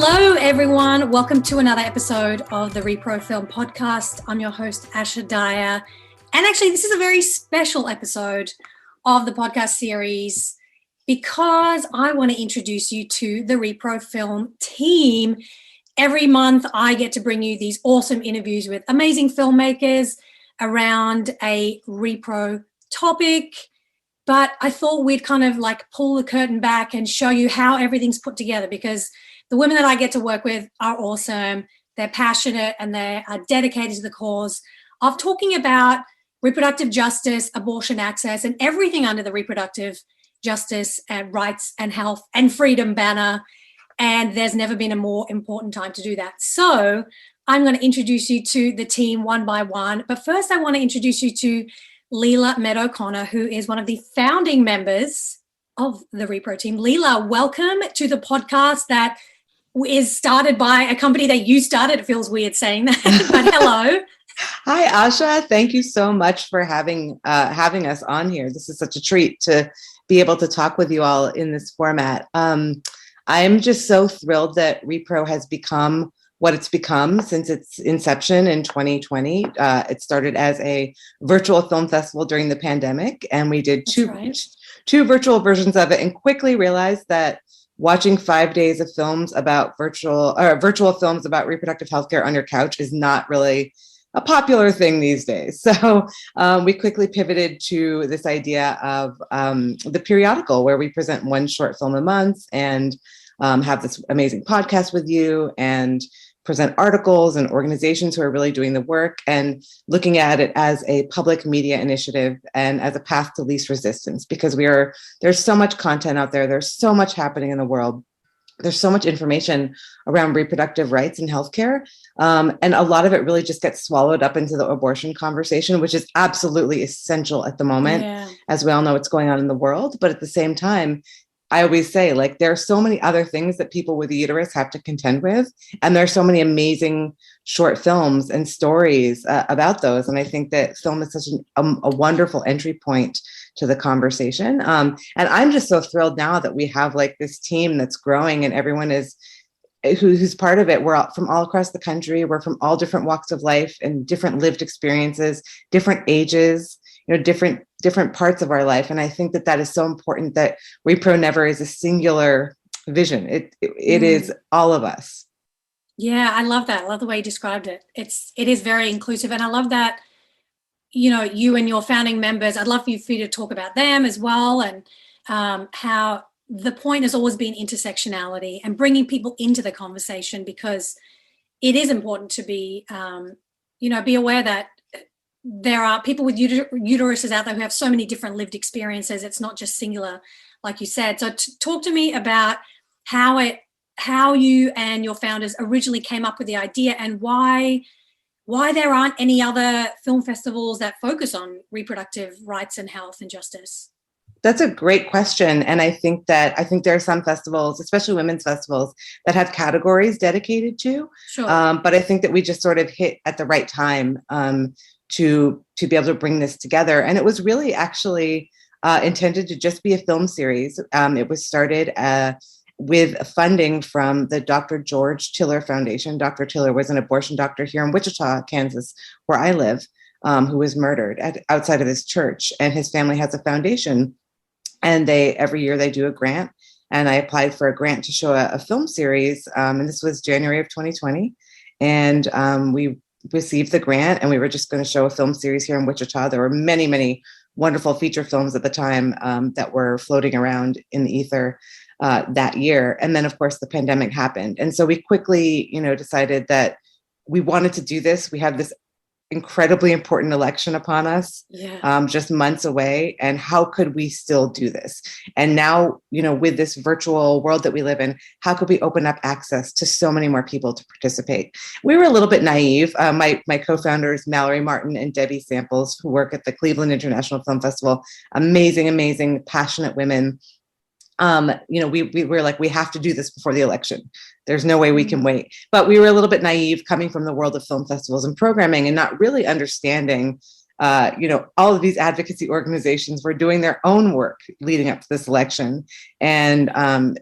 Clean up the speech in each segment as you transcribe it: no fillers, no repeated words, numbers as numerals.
Hello, everyone. Welcome to another episode of the rePRO Film Podcast. I'm your host, Asha Dyer. And actually, this is a very special episode of the podcast series because I want to introduce you to the rePRO Film team. Every month, I get to bring you these awesome interviews with amazing filmmakers around a rePRO topic. But I thought we'd kind of like pull the curtain back and show you how everything's put together, because the women that I get to work with are awesome. They're passionate and they are dedicated to the cause of talking about reproductive justice, abortion access, and everything under the reproductive justice and rights and health and freedom banner. And there's never been a more important time to do that. So I'm going to introduce you to the team one by one. But first, I want to introduce you to Lela Meadow-Conner, who is one of the founding members of the rePRO team. Lela, welcome to the podcast that is started by a company that you started. It feels weird saying that, but hello. Hi, Asha. Thank you so much for having us on here. This is such a treat to be able to talk with you all in this format. I'm just so thrilled that rePRO has become what it's become since its inception in 2020. It started as a virtual film festival during the pandemic, and we did two virtual versions of it, and quickly realized that watching 5 days of films about virtual films about reproductive healthcare on your couch is not really a popular thing these days. So we quickly pivoted to this idea of the periodical, where we present one short film a month and have this amazing podcast with you and present articles and organizations who are really doing the work and looking at it as a public media initiative and as a path to least resistance, because there's so much content out there. There's so much happening in the world. There's so much information around reproductive rights and healthcare. And a lot of it really just gets swallowed up into the abortion conversation, which is absolutely essential at the moment, as we all know what's going on in the world. But at the same time, I always say, like, there are so many other things that people with a uterus have to contend with. And there are so many amazing short films and stories about those. And I think that film is such a wonderful entry point to the conversation. And I'm just so thrilled now that we have like this team that's growing and everyone is who's part of it. We're all, from all across the country. We're from all different walks of life and different lived experiences, different ages, different parts of our life. And I think that is so important, that rePRO never is a singular vision. It is all of us. Yeah, I love that. I love the way you described it. It is very inclusive. And I love that, you and your founding members, I'd love for you to talk about them as well, and how the point has always been intersectionality and bringing people into the conversation, because it is important to be, be aware that there are people with uteruses out there who have so many different lived experiences. It's not just singular, like you said. So talk to me about how you and your founders originally came up with the idea, and why there aren't any other film festivals that focus on reproductive rights and health and justice. That's a great question. And I think there are some festivals, especially women's festivals, that have categories dedicated to. Sure. But I think that we just sort of hit at the right time to be able to bring this together. And it was really actually intended to just be a film series. It was started with funding from the Dr. George Tiller Foundation. Dr. Tiller was an abortion doctor here in Wichita, Kansas, where I live, who was murdered outside of his church. And his family has a foundation. And every year they do a grant. And I applied for a grant to show a film series. And this was January of 2020. And we received the grant, and we were just going to show a film series here in Wichita. There were many, many wonderful feature films at the time that were floating around in the ether that year. And then, of course, the pandemic happened. And so we quickly, decided that we wanted to do this. We have this incredibly important election upon us, just months away. And how could we still do this? And now, with this virtual world that we live in, how could we open up access to so many more people to participate? We were a little bit naive. My co-founders, Mallory Martin and Debbie Samples, who work at the Cleveland International Film Festival, amazing, passionate women. We were like, we have to do this before the election. There's no way we can wait. But we were a little bit naive, coming from the world of film festivals and programming, and not really understanding, all of these advocacy organizations were doing their own work leading up to this election. And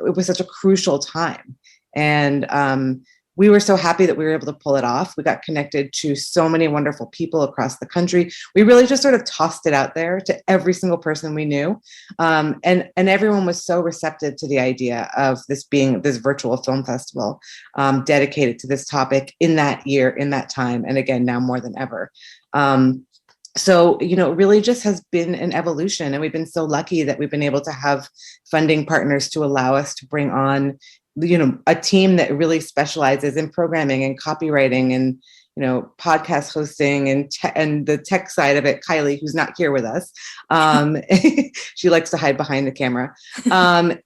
it was such a crucial time. And we were so happy that we were able to pull it off. We got connected to so many wonderful people across the country. We really just sort of tossed it out there to every single person we knew. And everyone was so receptive to the idea of this being this virtual film festival dedicated to this topic in that year, in that time. And again, now more than ever. So, it really just has been an evolution, and we've been so lucky that we've been able to have funding partners to allow us to bring on, a team that really specializes in programming and copywriting and, podcast hosting and the tech side of it. Kylie, who's not here with us, she likes to hide behind the camera.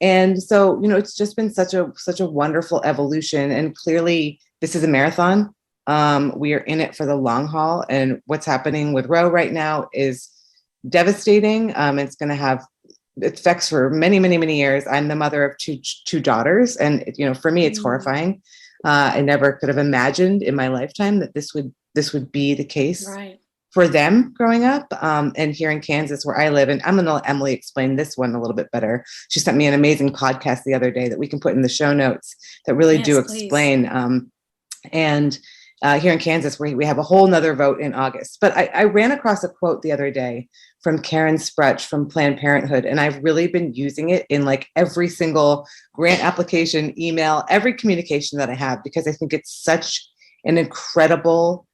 And so, it's just been such a wonderful evolution, and clearly this is a marathon. We are in it for the long haul, and what's happening with rePRO right now is devastating. It's going to have effects for many, many, many years. I'm the mother of two daughters, and for me, it's horrifying. I never could have imagined in my lifetime that this would be the case for them growing up. And here in Kansas, where I live, and I'm going to let Emily explain this one a little bit better. She sent me an amazing podcast the other day that we can put in the show notes that really do explain. Here in Kansas, we have a whole nother vote in August. But I ran across a quote the other day from Karen Sprutch from Planned Parenthood, and I've really been using it in like every single grant application, email, every communication that I have, because I think it's such an incredible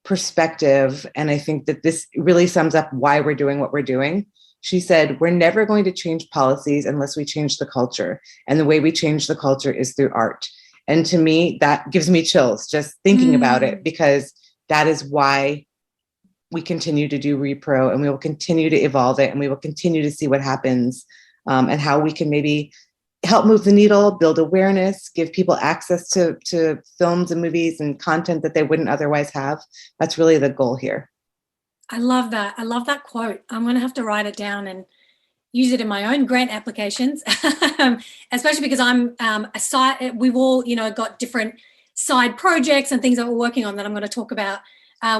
perspective. And I think that this really sums up why we're doing what we're doing. She said, "We're never going to change policies unless we change the culture. And the way we change the culture is through art." And to me, that gives me chills just thinking about it, because that is why we continue to do rePRO, and we will continue to evolve it, and we will continue to see what happens, and how we can maybe help move the needle, build awareness, give people access to films and movies and content that they wouldn't otherwise have. That's really the goal here. I love that. I love that quote. I'm going to have to write it down and use it in my own grant applications, especially because we've all, got different side projects and things that we're working on that I'm going to talk about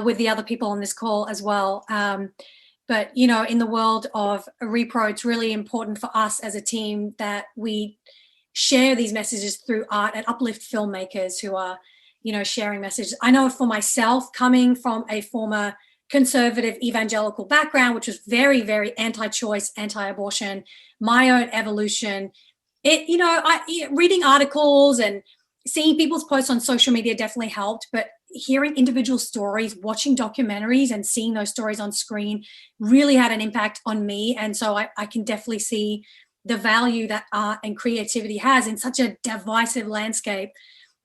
with the other people on this call as well. But, in the world of rePRO, it's really important for us as a team that we share these messages through art and uplift filmmakers who are, sharing messages. I know for myself, coming from a former conservative evangelical background, which was very, very anti-choice, anti-abortion, my own evolution. Reading articles and seeing people's posts on social media definitely helped, but hearing individual stories, watching documentaries and seeing those stories on screen really had an impact on me. And so I can definitely see the value that art and creativity has in such a divisive landscape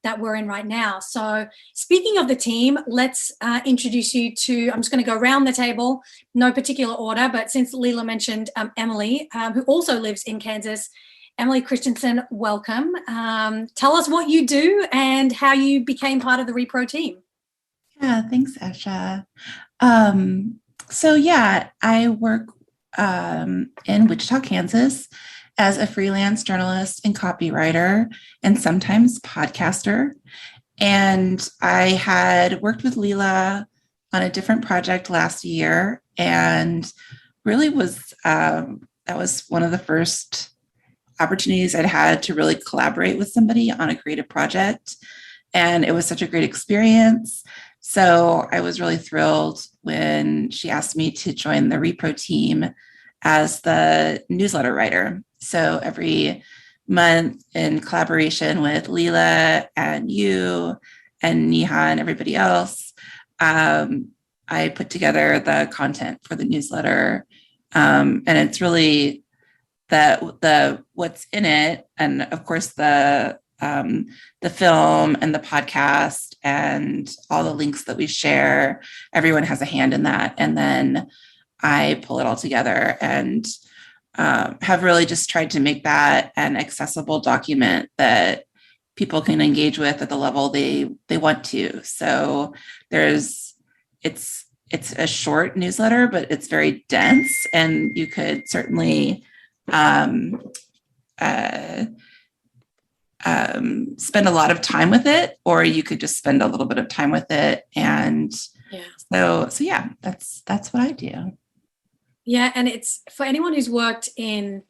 that we're in right now. So speaking of the team, let's introduce you to, I'm just going to go around the table, no particular order, but since Lela mentioned Emily, who also lives in Kansas. Emily Christensen, welcome. Tell us what you do and how you became part of the rePRO team. Yeah, thanks, Asha. I work in Wichita, Kansas, as a freelance journalist and copywriter, and sometimes podcaster. And I had worked with Lela on a different project last year, and really that was one of the first opportunities I'd had to really collaborate with somebody on a creative project. And it was such a great experience. So I was really thrilled when she asked me to join the rePRO team as the newsletter writer. So every month, in collaboration with Lela and you and Neha and everybody else, I put together the content for the newsletter. And it's really the what's in it, and of course the film and the podcast and all the links that we share. Everyone has a hand in that, and then I pull it all together and have really just tried to make that an accessible document that people can engage with at the level they want to. So it's a short newsletter, but it's very dense, and you could certainly spend a lot of time with it, or you could just spend a little bit of time with it. And so that's what I do. Yeah, and it's for anyone who's worked in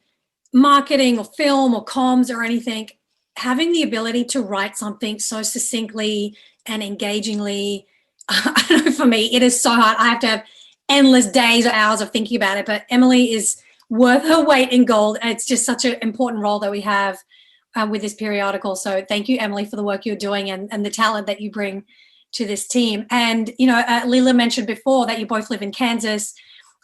marketing or film or comms or anything, having the ability to write something so succinctly and engagingly, I don't know, for me, it is so hard. I have to have endless days or hours of thinking about it, but Emily is worth her weight in gold. It's just such an important role that we have with this periodical. So thank you, Emily, for the work you're doing and the talent that you bring to this team. And, Lela mentioned before that you both live in Kansas,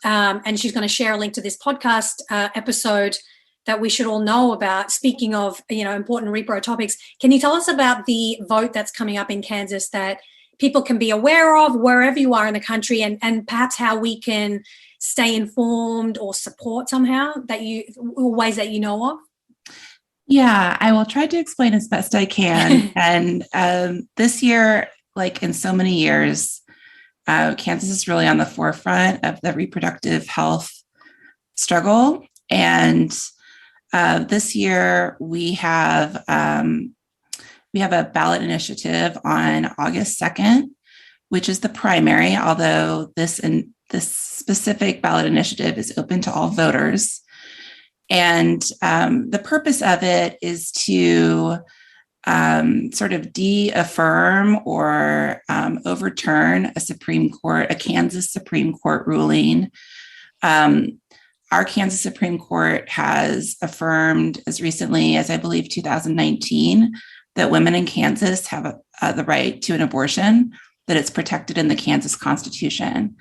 and she's going to share a link to this podcast episode that we should all know about. Speaking of, important rePRO topics, can you tell us about the vote that's coming up in Kansas that people can be aware of wherever you are in the country, and perhaps how we can stay informed or support somehow ways that you know of? Yeah, I will try to explain as best I can. And this year, like in so many years, Kansas is really on the forefront of the reproductive health struggle. And this year we have a ballot initiative on August 2nd, which is the primary, although this specific ballot initiative is open to all voters. And the purpose of it is to sort of de-affirm or overturn a Kansas Supreme Court ruling. Our Kansas Supreme Court has affirmed as recently as, I believe, 2019, that women in Kansas have the right to an abortion, that it's protected in the Kansas Constitution.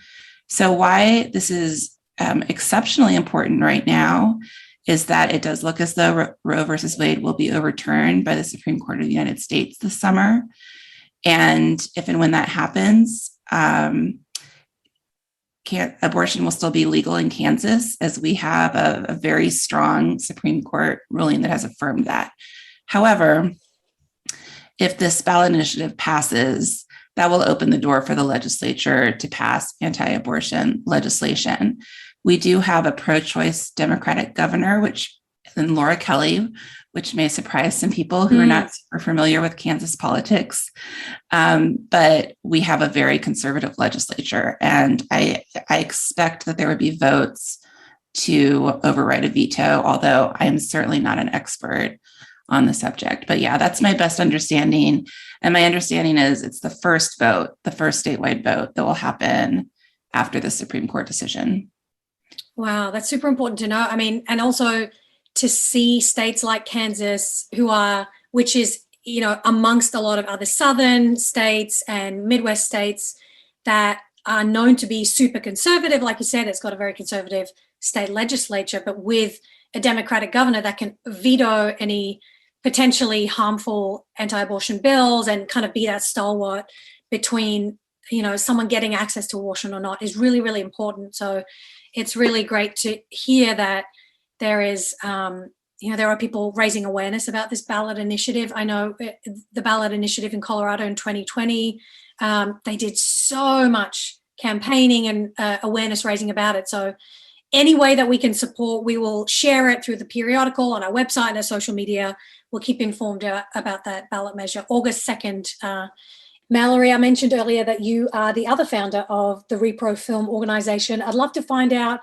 So why this is exceptionally important right now is that it does look as though Roe versus Wade will be overturned by the Supreme Court of the United States this summer. And if and when that happens, abortion will still be legal in Kansas, as we have a very strong Supreme Court ruling that has affirmed that. However, if this ballot initiative passes, that will open the door for the legislature to pass anti-abortion legislation. We do have a pro-choice Democratic governor, and Laura Kelly, which may surprise some people who are not super familiar with Kansas politics. But we have a very conservative legislature, and I expect that there would be votes to override a veto, although I am certainly not an expert on the subject. But yeah, that's my best understanding. And my understanding is it's the first statewide vote that will happen after the Supreme Court decision. Wow, that's super important to know. I mean, and also to see states like Kansas, which is, amongst a lot of other southern states and Midwest states that are known to be super conservative. Like you said, it's got a very conservative state legislature, but with a Democratic governor that can veto any potentially harmful anti-abortion bills and kind of be that stalwart between, someone getting access to abortion or not is really, really important. So it's really great to hear that there is, there are people raising awareness about this ballot initiative. I know the ballot initiative in Colorado in 2020, they did so much campaigning and awareness raising about it. So any way that we can support, we will share it through the periodical on our website and our social media. We'll keep informed about that ballot measure. August 2nd. Mallory, I mentioned earlier that you are the other founder of the rePRO Film Organization. I'd love to find out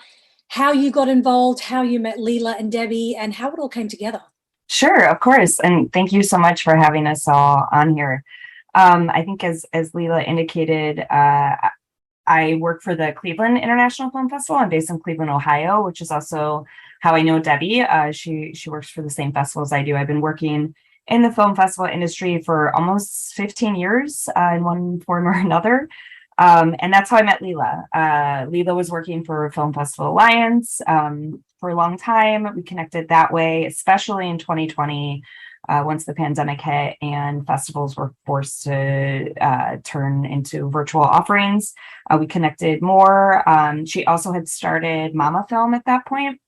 how you got involved, how you met Lela and Debbie, and how it all came together. Sure, of course. And thank you so much for having us all on here. I think as Lela indicated, I work for the Cleveland International Film Festival. I'm based in Cleveland, Ohio, which is also how I know Debbie. She works for the same festival as I do. I've been working in the film festival industry for almost 15 years in one form or another. And that's how I met Lela. Lela was working for Film Festival Alliance for a long time. We connected that way, especially in 2020, once the pandemic hit and festivals were forced to turn into virtual offerings. We connected more. She also had started Mama Film at that point,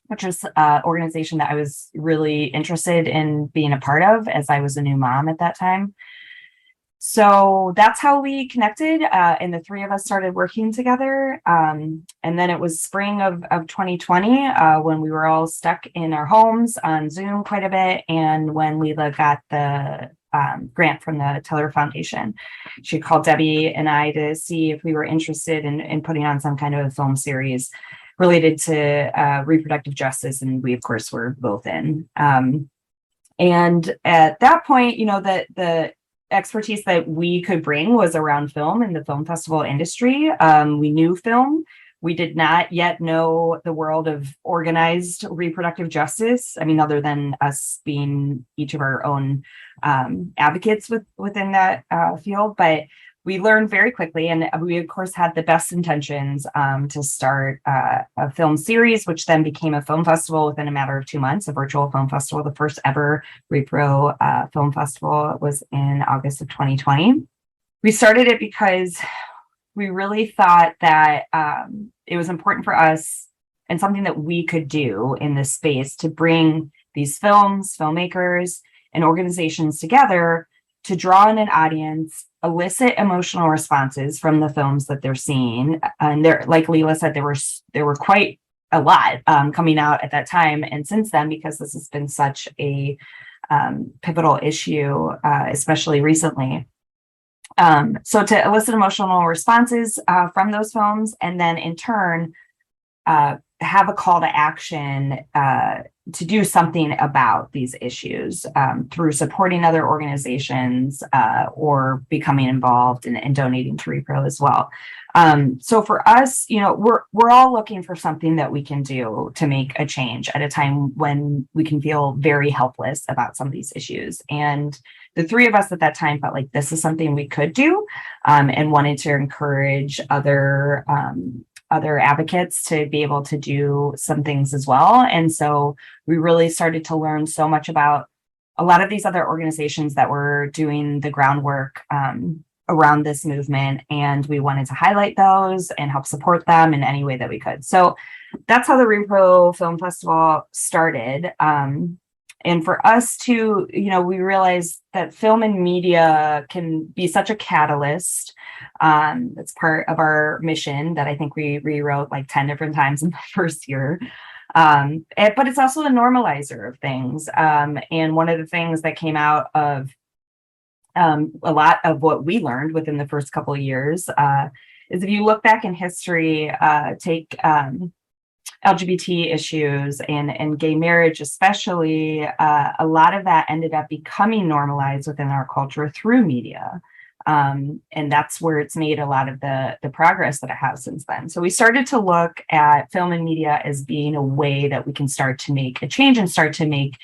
which was an organization that I was really interested in being a part of as I was a new mom at that time. So that's how we connected, and the three of us started working together. And then it was spring of 2020 when we were all stuck in our homes on Zoom quite a bit. And when Lela got the grant from the Teller Foundation, she called Debbie and I to see if we were interested in putting on some kind of a film series related to reproductive justice. And we, of course, were both in. And at that point, the expertise that we could bring was around film and the film festival industry. We knew film. We did not yet know the world of organized reproductive justice. I mean, other than us being each of our own advocates within that field, but we learned very quickly, and we of course had the best intentions to start a film series, which then became a film festival within a matter of 2 months, a virtual film festival. The first ever rePRO film festival was in August of 2020. We started it because we really thought that it was important for us and something that we could do in this space to bring these films, filmmakers, and organizations together to draw in an audience, elicit emotional responses from the films that they're seeing. And there, like Lela said, there were quite a lot coming out at that time. And since then, because this has been such a pivotal issue, especially recently. So to elicit emotional responses from those films, and then in turn, have a call to action to do something about these issues through supporting other organizations or becoming involved and donating to rePRO as well. So for us, we're all looking for something that we can do to make a change at a time when we can feel very helpless about some of these issues. And the three of us at that time felt like this is something we could do, and wanted to encourage other advocates to be able to do some things as well. And so we really started to learn so much about a lot of these other organizations that were doing the groundwork around this movement. And we wanted to highlight those and help support them in any way that we could. So that's how the rePRO Film Festival started. And for us to, we realized that film and media can be such a catalyst. That's part of our mission that I think we rewrote like 10 different times in the first year. But it's also a normalizer of things. And one of the things that came out of a lot of what we learned within the first couple of years is if you look back in history, take LGBT issues and gay marriage, especially, a lot of that ended up becoming normalized within our culture through media. And that's where it's made a lot of the progress that it has since then. So we started to look at film and media as being a way that we can start to make a change and start to make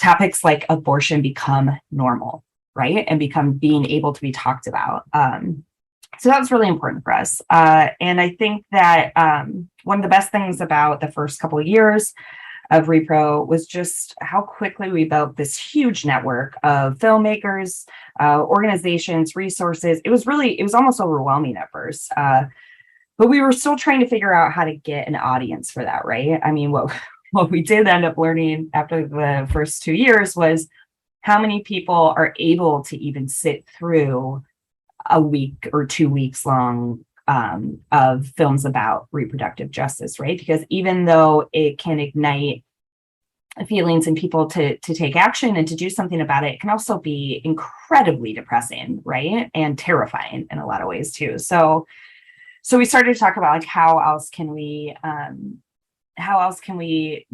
topics like abortion become normal, right? And become being able to be talked about. So that was really important for us. And I think that one of the best things about the first couple of years of rePRO was just how quickly we built this huge network of filmmakers, organizations, resources. It was almost overwhelming at first. But we were still trying to figure out how to get an audience for that, right? I mean, what we did end up learning after the first 2 years was how many people are able to even sit through a week or 2 weeks long of films about reproductive justice, right? Because even though it can ignite feelings in people to take action and to do something about it, it can also be incredibly depressing, right? And terrifying in a lot of ways too. So we started to talk about like how else can we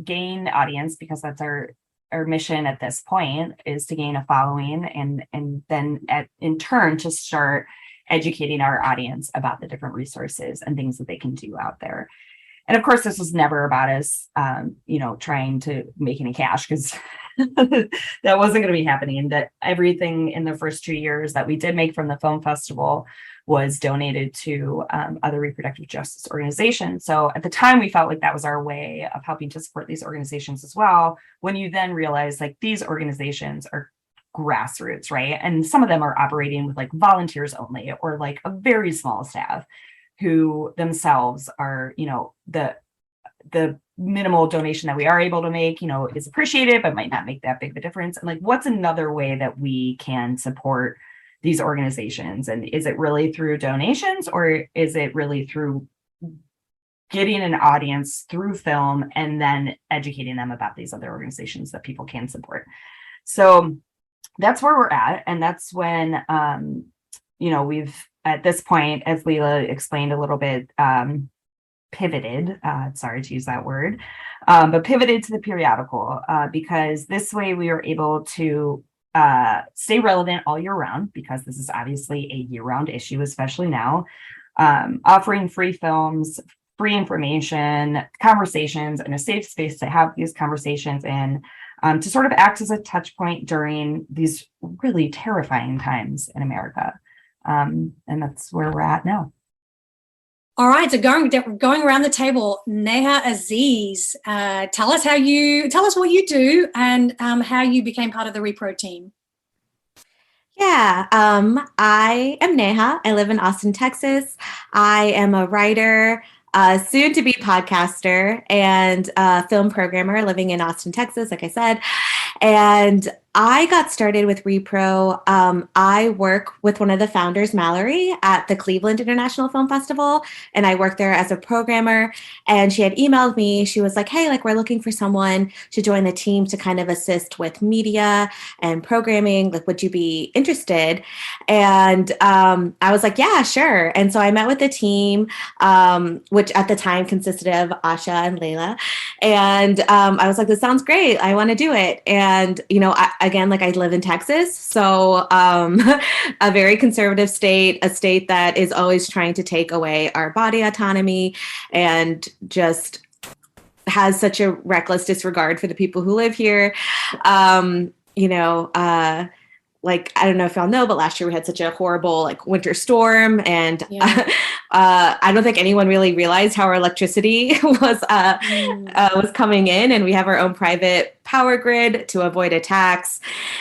gain audience, because that's our mission at this point, is to gain a following and then in turn to start educating our audience about the different resources and things that they can do out there. And of course, this was never about us, trying to make any cash, because that wasn't going to be happening. That everything in the first 2 years that we did make from the film festival was donated to other reproductive justice organizations. So at the time, we felt like that was our way of helping to support these organizations as well. When you then realize like these organizations are grassroots, right? And some of them are operating with like volunteers only, or like a very small staff who themselves are, the minimal donation that we are able to make, is appreciated, but might not make that big of a difference. And like, what's another way that we can support these organizations? And is it really through donations, or is it really through getting an audience through film and then educating them about these other organizations that people can support? So that's where we're at. And that's when, we've, at this point, as Lela explained a little bit, pivoted, sorry to use that word, but pivoted to the periodical because this way we were able to stay relevant all year round, because this is obviously a year-round issue, especially now, offering free films, free information, conversations, and a safe space to have these conversations in, to sort of act as a touch point during these really terrifying times in America. And that's where we're at now. All right, so going around the table, Neha Aziz, tell us what you do and how you became part of the rePRO team. Yeah, I am Neha. I live in Austin, Texas. I am a writer, soon to be podcaster, and film programmer living in Austin, Texas, like I said. And I got started with rePRO. I work with one of the founders, Mallory, at the Cleveland International Film Festival, and I work there as a programmer. And she had emailed me. She was like, hey, like, we're looking for someone to join the team to kind of assist with media and programming. Like, would you be interested? And I was like, yeah, sure. And so I met with the team, which at the time consisted of Asha and Lela. And I was like, this sounds great. I want to do it. And, you know, again, like, I live in Texas, so a very conservative state, a state that is always trying to take away our body autonomy and just has such a reckless disregard for the people who live here. You know, like, I don't know if y'all know, but last year we had such a horrible like winter storm, and I don't think anyone really realized how our electricity was coming in, and we have our own private power grid to avoid attacks.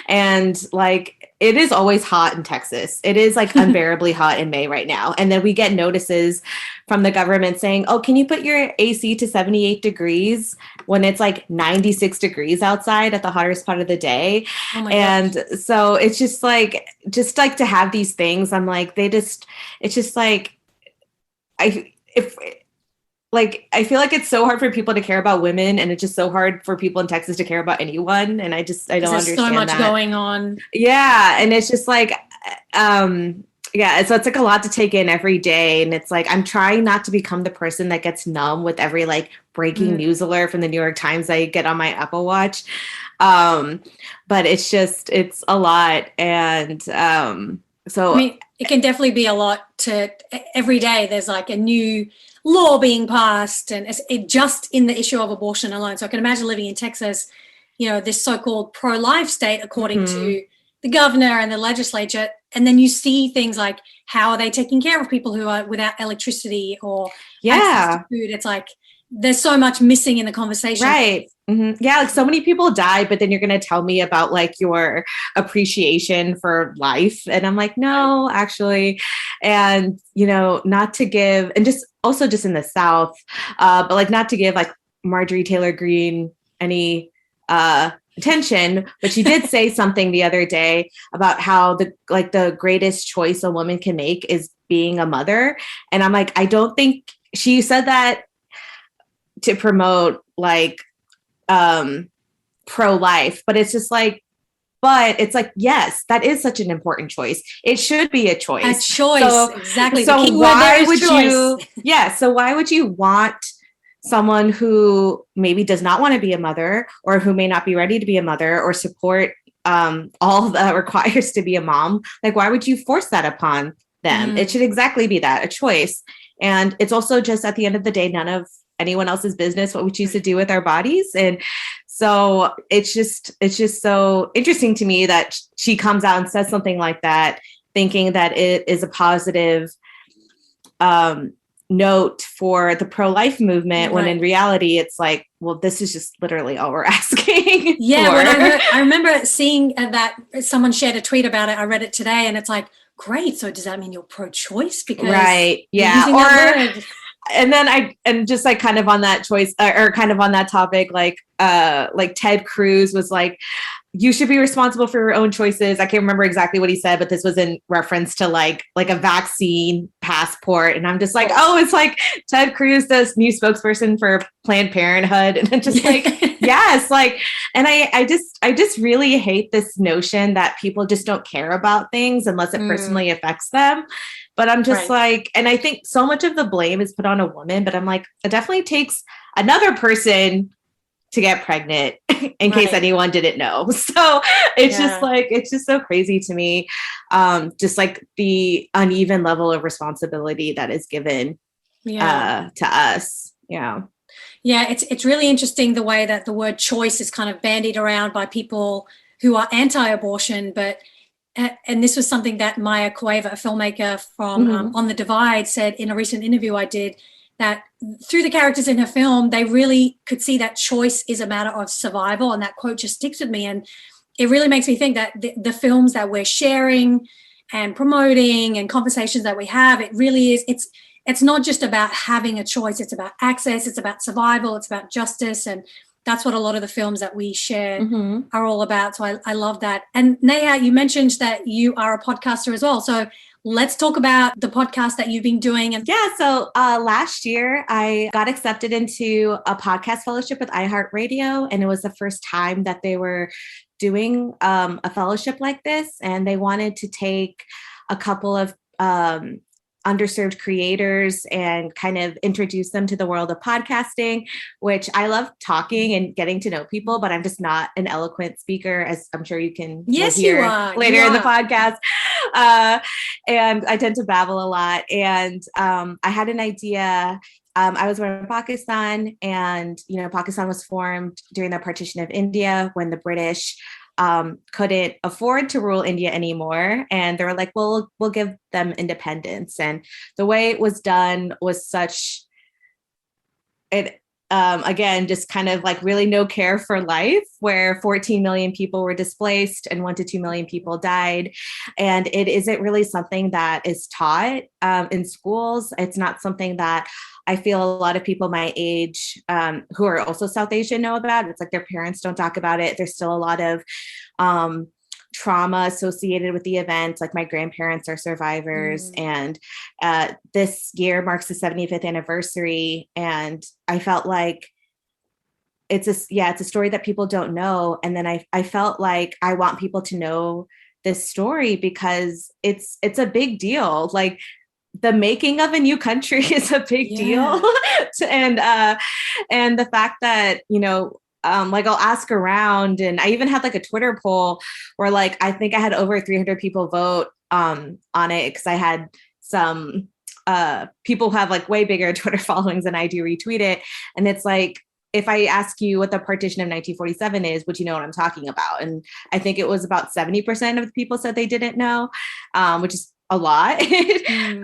And like, it is always hot in Texas. It is like unbearably hot in May right now. And then we get notices from the government saying, oh, can you put your AC to 78 degrees when it's like 96 degrees outside at the hottest part of the day? Oh my gosh. So it's just like to have these things, I'm like, it's just like, I feel like it's so hard for people to care about women, and it's just so hard for people in Texas to care about anyone. And I don't understand so much that. going on. Yeah. And it's just like, yeah, so it's like a lot to take in every day. And it's like, I'm trying not to become the person that gets numb with every like breaking news alert from the New York Times I get on my Apple Watch. But it's a lot. And so I mean, it can definitely be a lot to every day. There's like a new law being passed, and it just in the issue of abortion alone. So I can imagine living in Texas, you know, this so-called pro-life state, according to the governor and the legislature. And then you see things like, how are they taking care of people who are without electricity or access to food? It's like, there's so much missing in the conversation. Right. Mm-hmm. Yeah. Like, so many people die, but then you're going to tell me about like your appreciation for life. And I'm like, no, actually. And, you know, not to give, and just also just in the South, but like not to give like Marjorie Taylor Greene any attention, but she did say something the other day about how the greatest choice a woman can make is being a mother. And I'm like, I don't think she said that to promote like pro-life, but it's just like, but it's like, yes, that is such an important choice. It should be a choice. A choice, exactly. So why would you? Yeah. So why would you want someone who maybe does not want to be a mother, or who may not be ready to be a mother, or support all that requires to be a mom? Like, why would you force that upon them? It should exactly be that, a choice. And it's also just, at the end of the day, none of anyone else's business what we choose to do with our bodies. And so it's just so interesting to me that she comes out and says something like that, thinking that it is a positive note for the pro-life movement, when in reality it's like, well, this is just literally all we're asking. Yeah, when I remember seeing that someone shared a tweet about it. I read it today, and it's like, great. So does that mean you're pro-choice? Because yeah, and then just like kind of on that choice, or kind of on that topic, like Ted Cruz was like, you should be responsible for your own choices. I can't remember exactly what he said, but this was in reference to like a vaccine passport. And I'm just like, oh, it's like Ted Cruz, this new spokesperson for Planned Parenthood. And I'm just like, Yes, like, and I just really hate this notion that people just don't care about things unless it personally affects them. But I'm just like, and I think so much of the blame is put on a woman, but I'm like, it definitely takes another person to get pregnant in case anyone didn't know. So it's just like, it's just so crazy to me. Just like the uneven level of responsibility that is given to us. Yeah. Yeah, it's really interesting the way that the word choice is kind of bandied around by people who are anti-abortion, but and this was something that Maya Cueva, a filmmaker from On the Divide, said in a recent interview I did, that through the characters in her film, they really could see that choice is a matter of survival, and that quote just sticks with me. And it really makes me think that the films that we're sharing and promoting and conversations that we have, it really is, it's not just about having a choice, it's about access, it's about survival, it's about justice, and that's what a lot of the films that we share are all about. So I love that. And Neha, you mentioned that you are a podcaster as well. So let's talk about the podcast that you've been doing. And so last year I got accepted into a podcast fellowship with iHeartRadio, and it was the first time that they were doing a fellowship like this, and they wanted to take a couple of underserved creators and kind of introduce them to the world of podcasting, which I love talking and getting to know people, but I'm just not an eloquent speaker, as I'm sure you can hear later in the podcast. And I tend to babble a lot. And I had an idea. I was born in Pakistan, and, Pakistan was formed during the partition of India when the British couldn't afford to rule India anymore. And they were like, well, we'll give them independence. And the way it was done was such, again, just kind of like really no care for life, where 14 million people were displaced and 1 to 2 million people died. And it isn't really something that is taught in schools. It's not something that I feel a lot of people my age who are also South Asian know about. It's like their parents don't talk about it. There's still a lot of trauma associated with the event. Like my grandparents are survivors, and this year marks the 75th anniversary. And I felt like it's a story that people don't know. And then I felt like I want people to know this story because it's a big deal. Like, the making of a new country is a big deal. And the fact that, like I'll ask around, and I even had like a Twitter poll where like, I think I had over 300 people vote on it, because I had some people who have like way bigger Twitter followings than I do retweet it. And it's like, if I ask you what the partition of 1947 is, would you know what I'm talking about? And I think it was about 70% of the people said they didn't know, which is a lot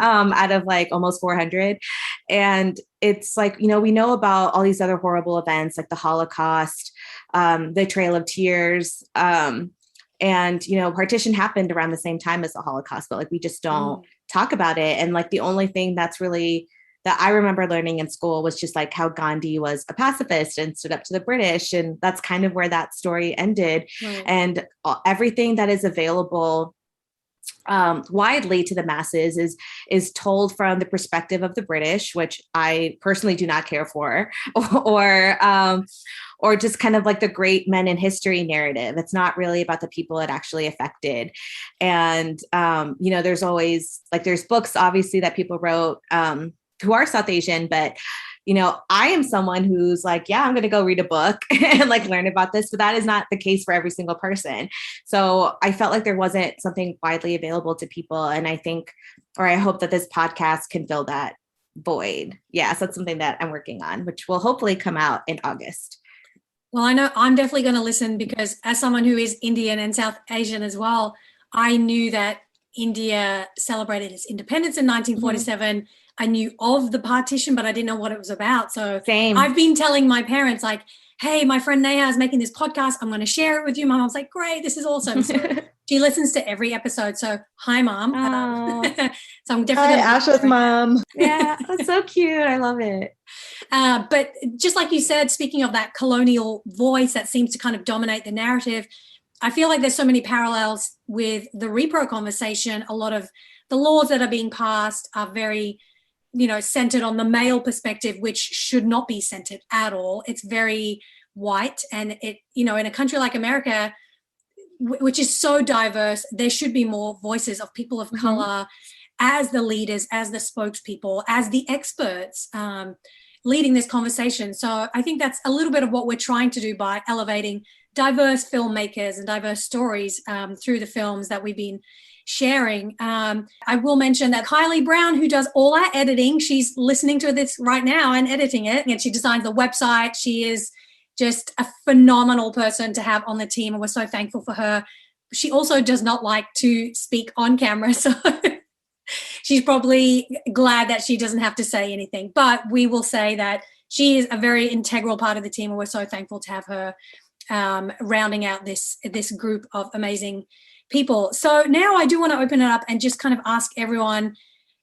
out of like almost 400. And it's like, we know about all these other horrible events like the Holocaust, the Trail of Tears. And, partition happened around the same time as the Holocaust, but like, we just don't talk about it. And like, the only thing that's really that I remember learning in school was just like how Gandhi was a pacifist and stood up to the British. And that's kind of where that story ended. And everything that is available widely to the masses is told from the perspective of the British, which I personally do not care for, or just kind of like the great men in history narrative. It's not really about the people it actually affected. And there's always like, there's books obviously that people wrote who are South Asian, but I am someone who's like, yeah, I'm going to go read a book and like learn about this, but that is not the case for every single person. So I felt like there wasn't something widely available to people. And I think, or I hope that this podcast can fill that void. Yeah. So that's something that I'm working on, which will hopefully come out in August. Well, I know I'm definitely going to listen, because as someone who is Indian and South Asian as well, I knew that India celebrated its independence in 1947. I knew of the partition, but I didn't know what it was about. So Same. I've been telling my parents like, hey, my friend Neha is making this podcast. I'm going to share it with you. My mom's like, great, this is awesome. So she listens to every episode. So hi, Mom. So I'm definitely hi, Asha's mom. Yeah, that's so cute. I love it. But just like you said, speaking of that colonial voice that seems to kind of dominate the narrative, I feel like there's so many parallels with the rePRO conversation. A lot of the laws that are being passed are very centered on the male perspective, which should not be centered at all. It's very white, and it, you know, in a country like America, which is so diverse, there should be more voices of people of color as the leaders, as the spokespeople, as the experts, leading this conversation. So I think that's a little bit of what we're trying to do by elevating diverse filmmakers and diverse stories through the films that we've been sharing. I will mention that Kylie Brown, who does all our editing, she's listening to this right now and editing it, and she designs the website. She is just a phenomenal person to have on the team, and we're so thankful for her. She also does not like to speak on camera, so she's probably glad that she doesn't have to say anything. But we will say that she is a very integral part of the team, and we're so thankful to have her rounding out this group of amazing people. So now I do want to open it up and just kind of ask everyone,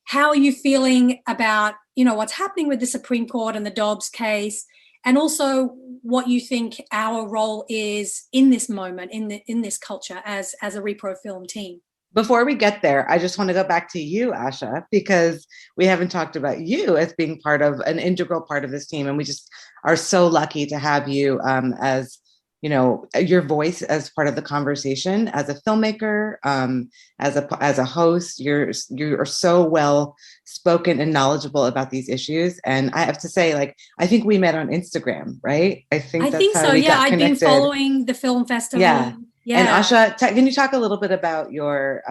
how are you feeling about, you know, what's happening with the Supreme Court and the Dobbs case, and also what you think our role is in this moment, in this culture as a rePRO film team. Before we get there, I just want to go back to you, Asha, because we haven't talked about you as being part of an integral part of this team. And we just are so lucky to have you as, you know, your voice as part of the conversation, as a filmmaker, as a host. You are so well spoken and knowledgeable about these issues. And I have to say, like, I think we met on Instagram, right? I think so. Yeah, I've been following the film festival. Yeah. And Asha, can you talk a little bit about your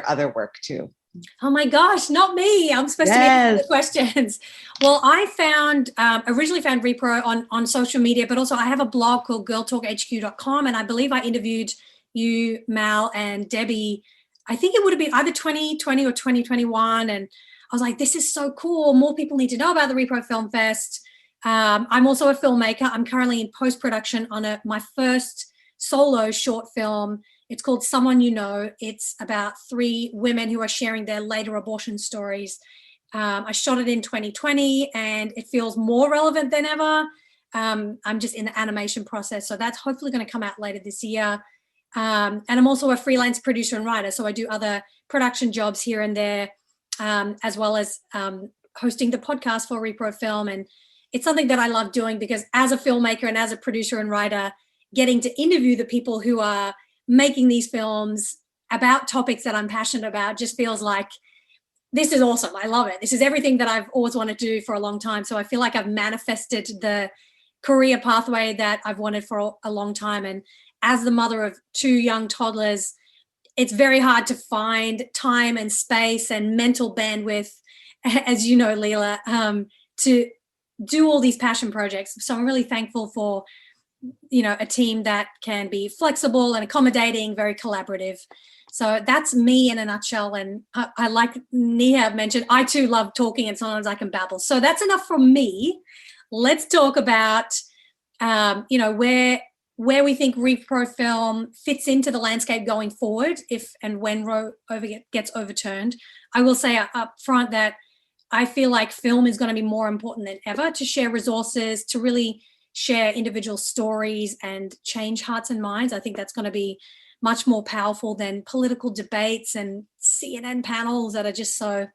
other work too? Oh my gosh, not me. I'm supposed to be asking the questions. Well, I originally found rePRO on social media, but also I have a blog called girltalkhq.com, and I believe I interviewed you, Mal, and Debbie. I think it would have been either 2020 or 2021, and I was like, this is so cool. More people need to know about the rePRO Film Fest. I'm also a filmmaker. I'm currently in post-production on my first solo short film. It's called Someone You Know. It's about 3 women who are sharing their later abortion stories. I shot it in 2020, and it feels more relevant than ever. I'm just in the animation process, so that's hopefully going to come out later this year. And I'm also a freelance producer and writer, so I do other production jobs here and there, as well as hosting the podcast for rePRO Film. And it's something that I love doing because as a filmmaker and as a producer and writer, getting to interview the people who are making these films about topics that I'm passionate about just feels like this is awesome. I love it. This is everything that I've always wanted to do for a long time. So I feel like I've manifested the career pathway that I've wanted for a long time. And as the mother of 2 young toddlers, it's very hard to find time and space and mental bandwidth, as you know, Lela, to do all these passion projects. So I'm really thankful for, you know, a team that can be flexible and accommodating, very collaborative. So that's me in a nutshell. And I like Neha mentioned, I too love talking, and sometimes I can babble. So that's enough from me. Let's talk about, you know, where we think rePRO film fits into the landscape going forward, if and when Roe gets overturned. I will say up front that I feel like film is going to be more important than ever to share resources, to really share individual stories and change hearts and minds. I think that's going to be much more powerful than political debates and CNN panels that are just so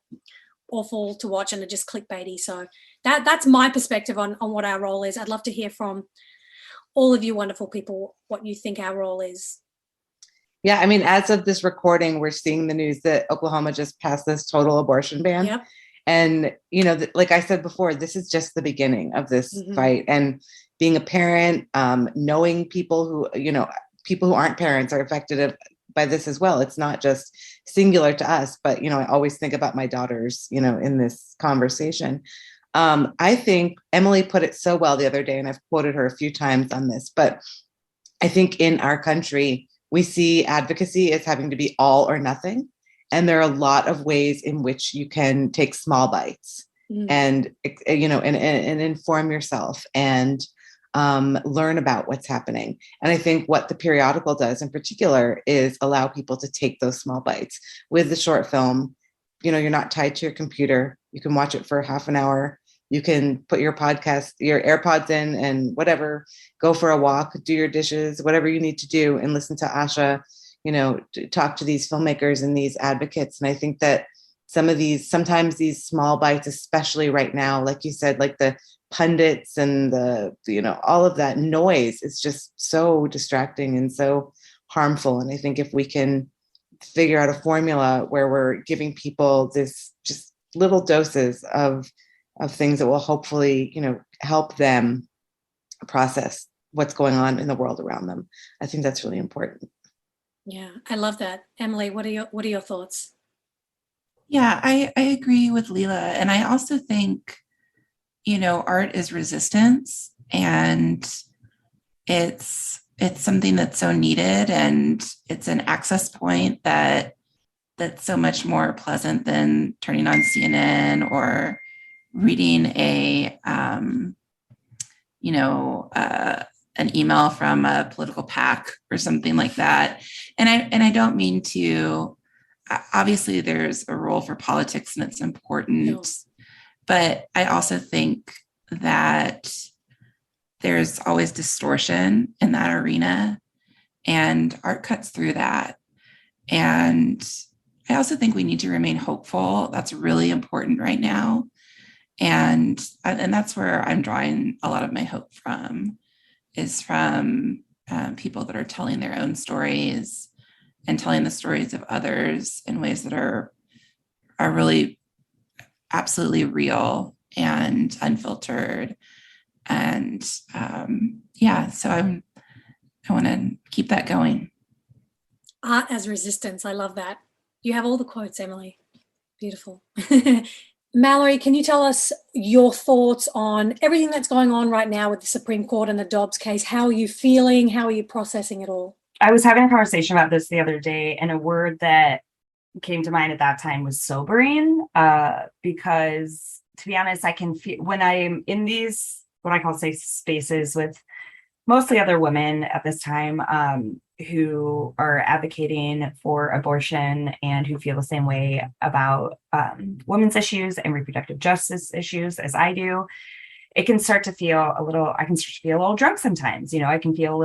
awful to watch and are just clickbaity. So that's my perspective on what our role is. I'd love to hear from all of you wonderful people what you think our role is. Yeah, I mean, as of this recording, we're seeing the news that Oklahoma just passed this total abortion ban. Yep. And, you know, like I said before, this is just the beginning of this fight. And being a parent, knowing people who aren't parents are affected by this as well. It's not just singular to us, but, you know, I always think about my daughters, you know, in this conversation. I think Emily put it so well the other day, and I've quoted her a few times on this, but I think in our country, we see advocacy as having to be all or nothing. And there are a lot of ways in which you can take small bites and, you know, and inform yourself and learn about what's happening. And I think what the periodical does in particular is allow people to take those small bites. With the short film, you know, you're not tied to your computer. You can watch it for half an hour. You can put your AirPods in and whatever, go for a walk, do your dishes, whatever you need to do, and listen to Asha, you know, talk to these filmmakers and these advocates. And I think that sometimes these small bites, especially right now, like you said, like the pundits and all of that noise is just so distracting and so harmful. And I think if we can figure out a formula where we're giving people this just little doses of things that will hopefully, help them process what's going on in the world around them, I think that's really important. Yeah, I love that. Emily, what are your thoughts? Yeah, I agree with Lela. And I also think, art is resistance, and it's something that's so needed, and it's an access point that's so much more pleasant than turning on CNN or reading an email from a political PAC or something like that. And I don't mean to, obviously there's a role for politics and it's important, but I also think that there's always distortion in that arena, and art cuts through that. And I also think we need to remain hopeful. That's really important right now. And that's where I'm drawing a lot of my hope from, is from people that are telling their own stories and telling the stories of others in ways that are really absolutely real and unfiltered. And so I want to keep that going. Art as resistance. I love that. You have all the quotes, Emily. Beautiful. Mallory, can you tell us your thoughts on everything that's going on right now with the Supreme Court and the Dobbs case? How are you feeling? How are you processing it all? I was having a conversation about this the other day, and a word that came to mind at that time was sobering, because, to be honest, I can feel when I'm in these, what I call safe spaces with mostly other women at this time, who are advocating for abortion and who feel the same way about women's issues and reproductive justice issues as I do. It can start to feel I can start to feel a little drunk sometimes. I can feel a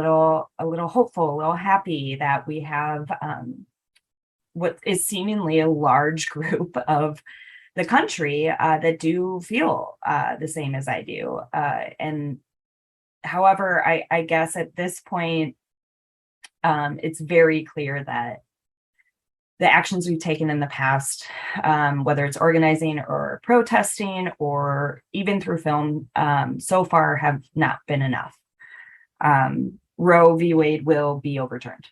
little hopeful, a little happy that we have what is seemingly a large group of the country that do feel the same as I do. And however, I guess at this point, it's very clear that the actions we've taken in the past, whether it's organizing or protesting or even through film, so far have not been enough. Roe v. Wade will be overturned.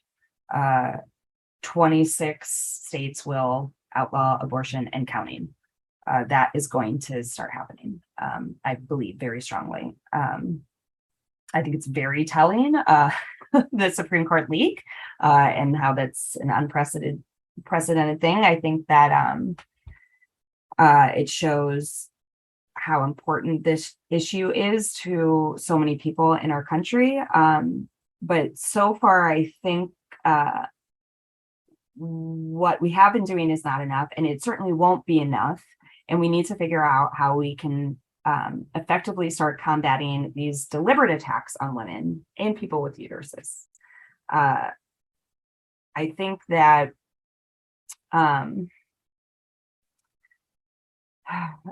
26 states will outlaw abortion and counting. That is going to start happening, I believe very strongly. I think it's very telling, the Supreme Court leak, and how that's an unprecedented thing. I think that it shows how important this issue is to so many people in our country. But so far, I think what we have been doing is not enough, and it certainly won't be enough. And we need to figure out how we can effectively start combating these deliberate attacks on women and people with uteruses. I think that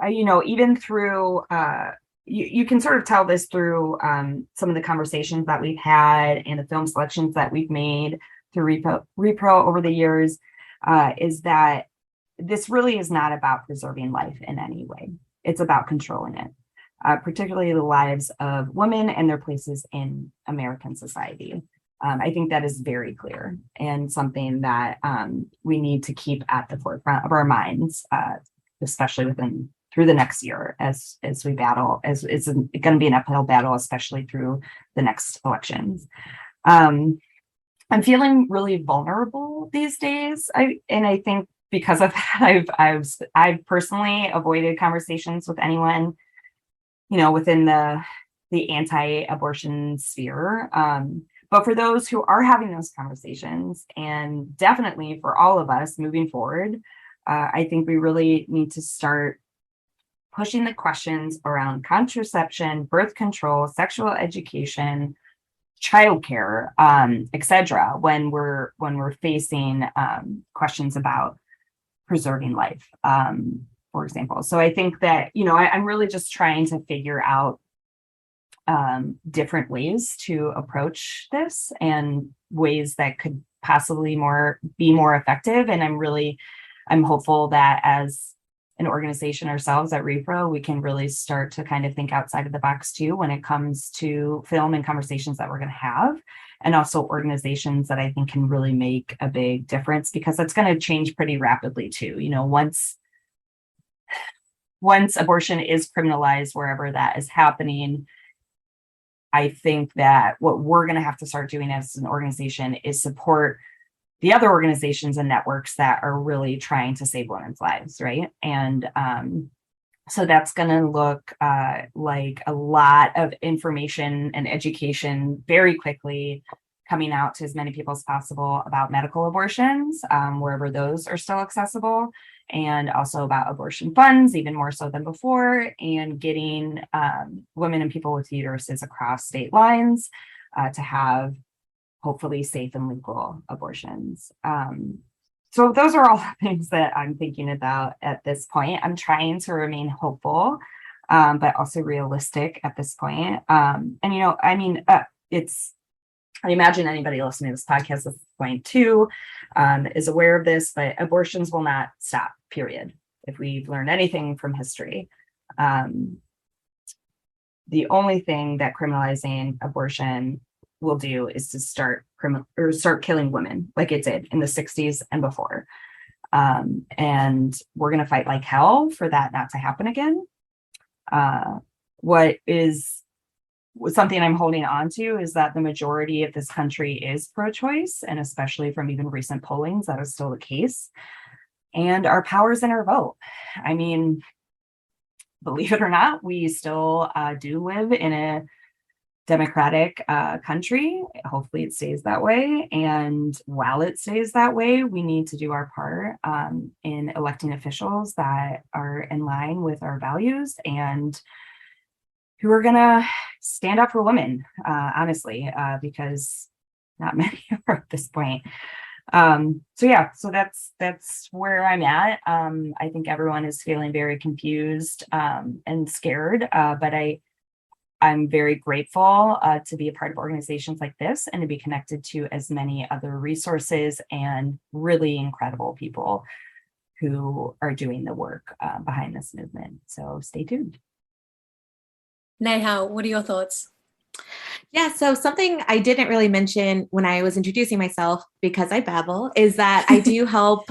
even through you can sort of tell this through some of the conversations that we've had and the film selections that we've made through rePRO over the years, is that this really is not about preserving life in any way. It's about controlling it, particularly the lives of women and their places in American society. I think that is very clear and something that we need to keep at the forefront of our minds, especially through the next year as we battle, as it's going to be an uphill battle, especially through the next elections. I'm feeling really vulnerable these days. I think because of that, I've personally avoided conversations with anyone, within the anti-abortion sphere. But for those who are having those conversations, and definitely for all of us moving forward, I think we really need to start pushing the questions around contraception, birth control, sexual education, childcare, etc. when we're facing questions about preserving life, for example. So I think that I'm really just trying to figure out different ways to approach this and ways that could possibly be more effective. And I'm hopeful that as an organization ourselves at rePRO, we can really start to kind of think outside of the box too when it comes to film and conversations that we're going to have, and also organizations that I think can really make a big difference, because that's going to change pretty rapidly too. Once abortion is criminalized wherever that is happening, I think that what we're going to have to start doing as an organization is support the other organizations and networks that are really trying to save women's lives, right? And so that's going to look like a lot of information and education very quickly coming out to as many people as possible about medical abortions, wherever those are still accessible, and also about abortion funds, even more so than before, and getting women and people with uteruses across state lines to have hopefully safe and legal abortions. So those are all things that I'm thinking about at this point. I'm trying to remain hopeful, but also realistic at this point. I imagine anybody listening to this podcast at this point too is aware of this, but abortions will not stop, period. If we've learned anything from history, the only thing that criminalizing abortion will do is to start killing women like it did in the 60s and before. And we're going to fight like hell for that not to happen again. What is something I'm holding on to is that the majority of this country is pro-choice, and especially from even recent pollings, that is still the case. And our power's in our vote. I mean, believe it or not, we still do live in a democratic country. Hopefully it stays that way. And while it stays that way, we need to do our part in electing officials that are in line with our values and who are going to stand up for women, honestly, because not many are at this point. So that's where I'm at. I think everyone is feeling very confused and scared, but I'm very grateful to be a part of organizations like this and to be connected to as many other resources and really incredible people who are doing the work behind this movement. So stay tuned. Neha, what are your thoughts? Yeah, so something I didn't really mention when I was introducing myself, because I babble, is that I do help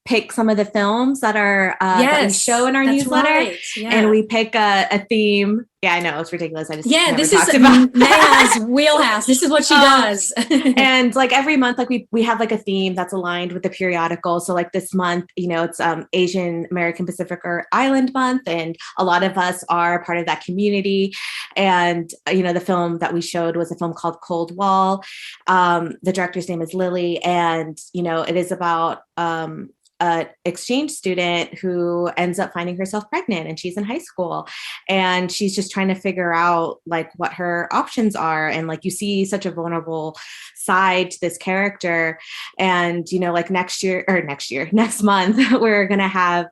pick some of the films that are that we show in our newsletter, right. Yeah. And we pick a theme. Yeah, I know, it's ridiculous. I just this is Neha's wheelhouse. This is what she does. And like every month, like we have like a theme that's aligned with the periodical. So like this month, it's Asian American Pacific Island Month, and a lot of us are part of that community. And the film that we showed was a film called Cold Wall. The director's name is Lily, and it is about an exchange student who ends up finding herself pregnant, and she's in high school, and she's just trying to figure out like what her options are. And like you see such a vulnerable side to this character. And like next month we're gonna have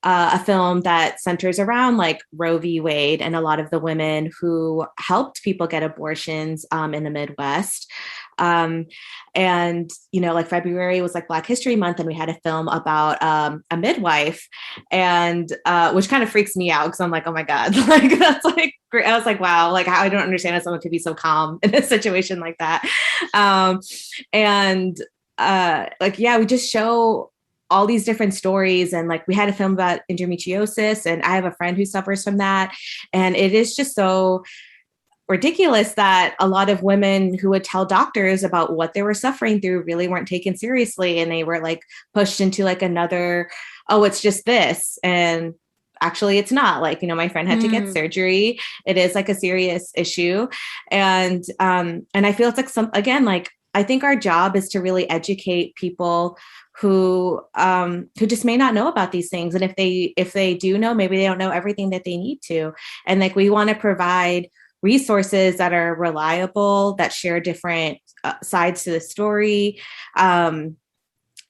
a film that centers around like Roe v. Wade and a lot of the women who helped people get abortions in the Midwest. And like February was like Black History Month, and we had a film about a midwife, and which kind of freaks me out because I'm like, oh my God, like that's like great. I was like, wow, like I don't understand how someone could be so calm in a situation like that. We just show all these different stories. And like we had a film about endometriosis, and I have a friend who suffers from that, and it is just so ridiculous that a lot of women who would tell doctors about what they were suffering through really weren't taken seriously, and they were like pushed into like another, oh, it's just this, and actually it's not. Like my friend had to get surgery. It is like a serious issue. And I feel it's like I think our job is to really educate people who just may not know about these things. And if they do know, maybe they don't know everything that they need to. And like, we want to provide resources that are reliable, that share different sides to the story.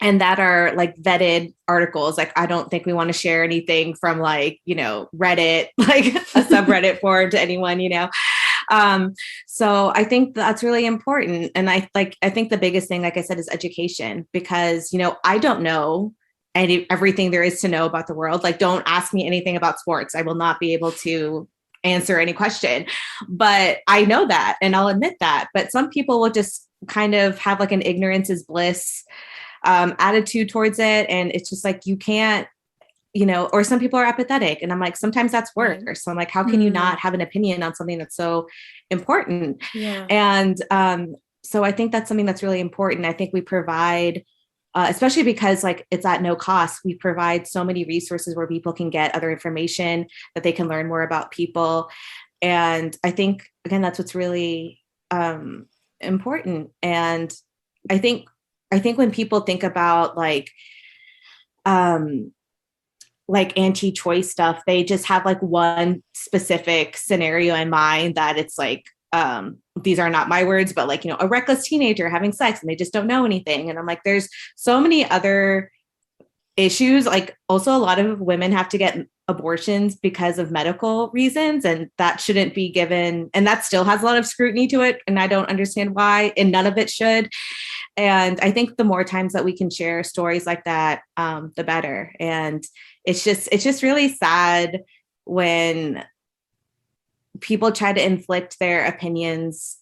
and that are like vetted articles. Like, I don't think we want to share anything from like, Reddit, like a subreddit forum to anyone, So I think that's really important. And I think the biggest thing, like I said, is education, because, I don't know everything there is to know about the world. Like, don't ask me anything about sports. I will not be able to answer any question, but I know that, and I'll admit that. But some people will just kind of have like an ignorance is bliss attitude towards it. And it's just like, you can't, or some people are apathetic, and I'm like, sometimes that's worse. Right. So I'm like, how can you not have an opinion on something that's so important? Yeah. And so I think that's something that's really important. I think we provide, especially because like it's at no cost, we provide so many resources where people can get other information, that they can learn more about people. And I think, again, that's what's really important. And I think when people think about like anti-choice stuff, they just have like one specific scenario in mind, that it's like, these are not my words, but like, a reckless teenager having sex and they just don't know anything. And I'm like, there's so many other issues. Like, also a lot of women have to get abortions because of medical reasons, and that shouldn't be given. And that still has a lot of scrutiny to it. And I don't understand why, and none of it should. And I think the more times that we can share stories like that, the better. And it's just really sad when people try to inflict their opinions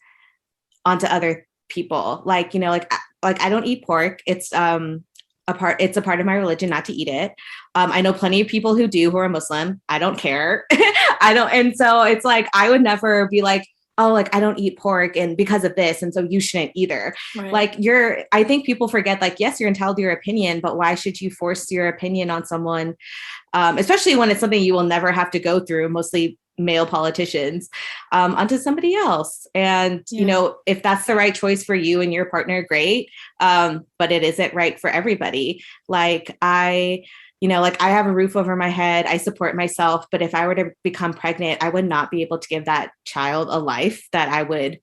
onto other people. Like, like I don't eat pork. It's a part of my religion not to eat it. I know plenty of people who do, who are Muslim. I don't care. And so it's like, I would never be like, oh, like I don't eat pork and because of this, and so you shouldn't either. Right. Like I think people forget, like, yes, you're entitled to your opinion, but why should you force your opinion on someone, especially when it's something you will never have to go through, mostly male politicians, onto somebody else. And, if that's the right choice for you and your partner, great. But it isn't right for everybody. Like I have a roof over my head. I support myself. But if I were to become pregnant, I would not be able to give that child a life that I would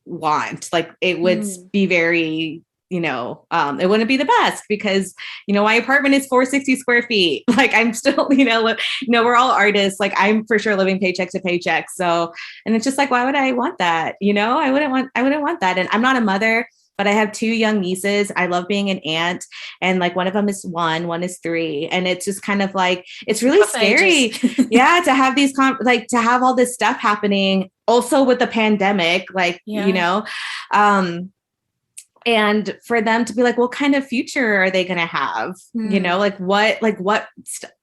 want. Like, it would be very, it wouldn't be the best, because, my apartment is 460 square feet. Like, I'm still, we're all artists. Like, I'm for sure living paycheck to paycheck. So, and it's just like, why would I want that? I wouldn't want that. And I'm not a mother, but I have 2 young nieces. I love being an aunt. And like, one of them is 1 is 3. And it's just kind of like, it's really scary. Yeah. To have these, to have all this stuff happening also with the pandemic, like, and for them to be like, what kind of future are they going to have? What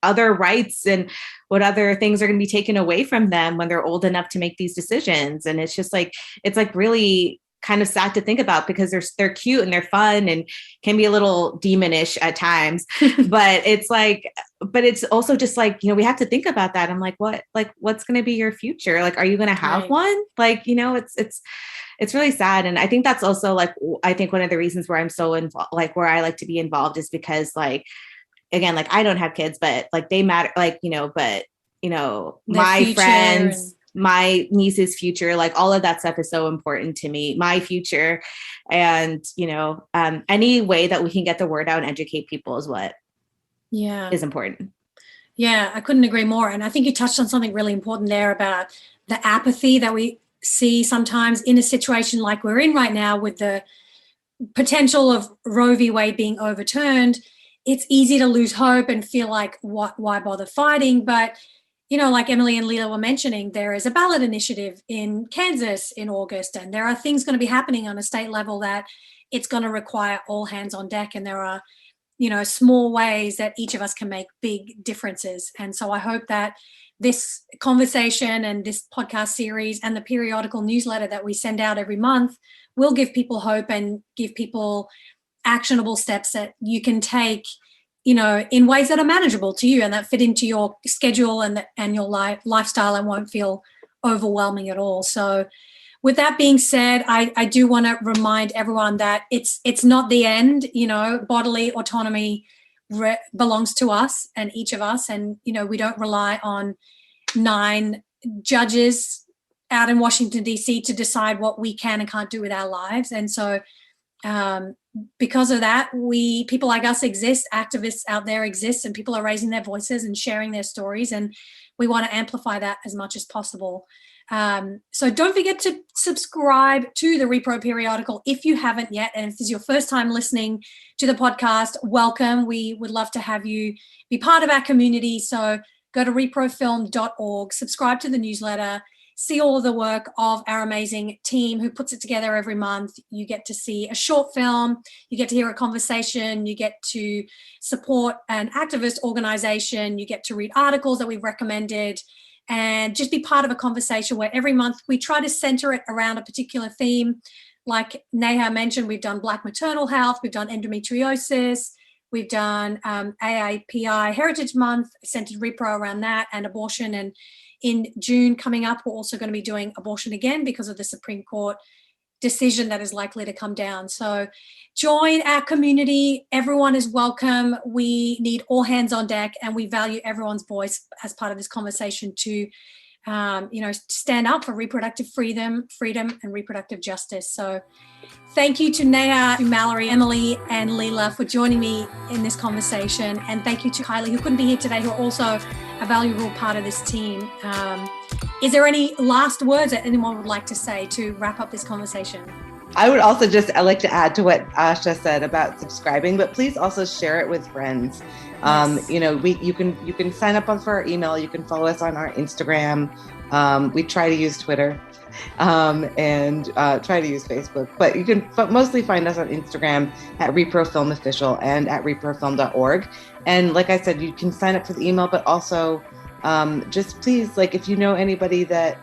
other rights and what other things are going to be taken away from them when they're old enough to make these decisions? And it's just like, it's like really kind of sad to think about, because they're cute and they're fun and can be a little demonish at times, but it's also just like, we have to think about that. I'm like, what's going to be your future? Like, are you going to have one? Like, it's really sad. And I think that's also like, I think one of the reasons where I'm so involved, like where I like to be involved, is because, like, again, like I don't have kids, but like they matter, like, but my friends, my niece's future, like all of that stuff is so important to me, my future. And, any way that we can get the word out and educate people is what is important. Yeah, I couldn't agree more. And I think you touched on something really important there about the apathy that we see sometimes in a situation like we're in right now, with the potential of Roe v. Wade being overturned. It's easy to lose hope and feel like, why bother fighting? But like Emily and Lela were mentioning, there is a ballot initiative in Kansas in August, and there are things going to be happening on a state level that it's going to require all hands on deck. And there are, small ways that each of us can make big differences. And so I hope that this conversation and this podcast series and the periodical newsletter that we send out every month will give people hope and give people actionable steps that you can take, in ways that are manageable to you and that fit into your schedule and your lifestyle and won't feel overwhelming at all. So with that being said, I do want to remind everyone that it's not the end. Bodily autonomy belongs to us and each of us. And, we don't rely on 9 judges out in Washington, D.C. to decide what we can and can't do with our lives. And so because of that, people like us exist, activists out there exist, and people are raising their voices and sharing their stories, and we want to amplify that as much as possible. So don't forget to subscribe to the rePRO periodical if you haven't yet. And if this is your first time listening to the podcast, welcome. We would love to have you be part of our community. So go to reprofilm.org, subscribe to the newsletter, see all of the work of our amazing team who puts it together every month. You get to see a short film, you get to hear a conversation, you get to support an activist organization, you get to read articles that we've recommended, and just be part of a conversation where every month we try to center it around a particular theme. Like Neha mentioned, we've done Black maternal health, we've done endometriosis, we've done AAPI Heritage Month, centered rePRO around that, and abortion. And in June coming up, we're also going to be doing abortion again because of the Supreme Court decision that is likely to come down. So join our community. Everyone is welcome. We need all hands on deck, and we value everyone's voice as part of this conversation to, stand up for reproductive freedom, and reproductive justice. So thank you to Neha, to Mallory, Emily, and Lela for joining me in this conversation. And thank you to Kylie, who couldn't be here today, who are also a valuable part of this team. Is there any last words that anyone would like to say to wrap up this conversation? I would also I'd like to add to what Asha said about subscribing, but please also share it with friends. Yes. You can sign up for our email. You can follow us on our Instagram. We try to use Twitter and try to use Facebook, but you can mostly find us on Instagram at rePRO Film Official and at reprofilm.org. And like I said, you can sign up for the email, but also just please, if you know anybody that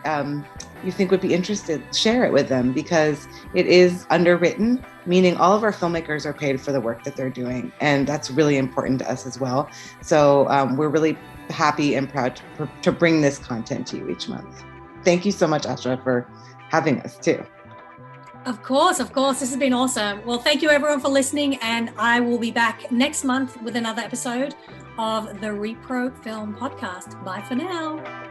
you think would be interested, share it with them, because it is underwritten, meaning all of our filmmakers are paid for the work that they're doing. And that's really important to us as well. So we're really happy and proud to bring this content to you each month. Thank you so much, Asha, for having us too. Of course. This has been awesome. Well, thank you everyone for listening, and I will be back next month with another episode of the rePRO Film Podcast. Bye for now.